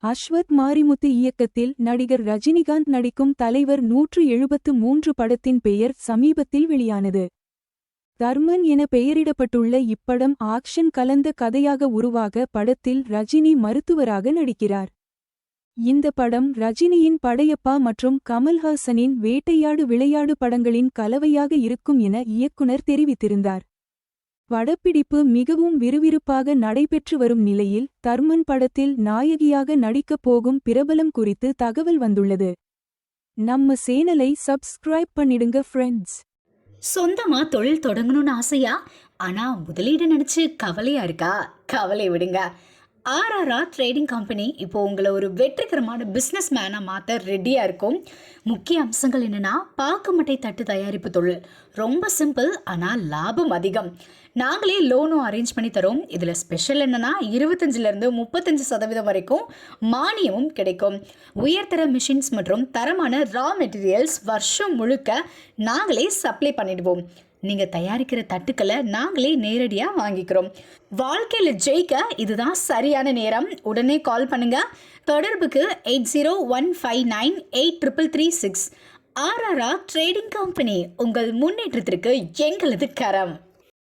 அஸ்வத் மாரிமுத்து இயக்கத்தில் நடிகர் ரஜினிகாந்த் நடிக்கும் தலைவர் 173 படத்தின் பெயர் சமீபத்தில் வெளியானது. தர்மன் என பெயரிடப்பட்டுள்ள இப்படம் ஆக்ஷன் கலந்த கதையாக உருவாக படத்தில் ரஜினி மருத்துவராக நடிக்கிறார். இந்த படம் ரஜினியின் படையப்பா மற்றும் கமல்ஹாசனின் வேட்டையாடு விளையாடு படங்களின் கலவையாக இருக்கும் என இயக்குனர் தெரிவித்திருந்தார். படப்பிடிப்பு மிகவும் விறுவிறுப்பாக நடைபெற்று வரும் நிலையில் தர்மன் படத்தில் நாயகியாக நடிக்கப் போகும் பிரபலம் குறித்து தகவல் வந்துள்ளது. நம்ம சேனலை சப்ஸ்கிரைப் பண்ணிடுங்க ஃப்ரெண்ட்ஸ். சொந்தமா தொழில் தொடங்கணும்னு ஆசையா? ஆனா முதலீடு நினைச்சு கவலையா இருக்கா? கவலை விடுங்க. ஆர்ஆர்ஆர் ட்ரேடிங் கம்பெனி இப்போ உங்களை ஒரு வெற்றிகரமான பிஸ்னஸ் மேனாக மாற்ற ரெடியாக இருக்கும். முக்கிய அம்சங்கள் என்னென்னா, பாக்கு மட்டை தட்டு தயாரிப்பு தொழில் ரொம்ப சிம்பிள், ஆனால் லாபம் அதிகம். நாங்களே லோனும் அரேஞ்ச் பண்ணி தரோம். இதில் ஸ்பெஷல் என்னென்னா 25% 35% வரைக்கும் மானியமும் கிடைக்கும். உயர்தர மிஷின்ஸ் மற்றும் தரமான ரா மெட்டீரியல்ஸ் வருஷம் முழுக்க நாங்களே சப்ளை பண்ணிடுவோம். நீங்கள் தயாரிக்கிற தட்டுக்களை நாங்களே நேரடியாக வாங்கிக்கிறோம். வாழ்க்கையில் ஜெயிக்க இதுதான் சரியான நேரம். உடனே கால் பண்ணுங்க. தொடர்புக்கு 8015983336. ஆர்ஆர்ஆர் ட்ரேடிங் கம்பெனி, உங்கள் முன்னேற்றத்திற்கு எங்களது கரம்.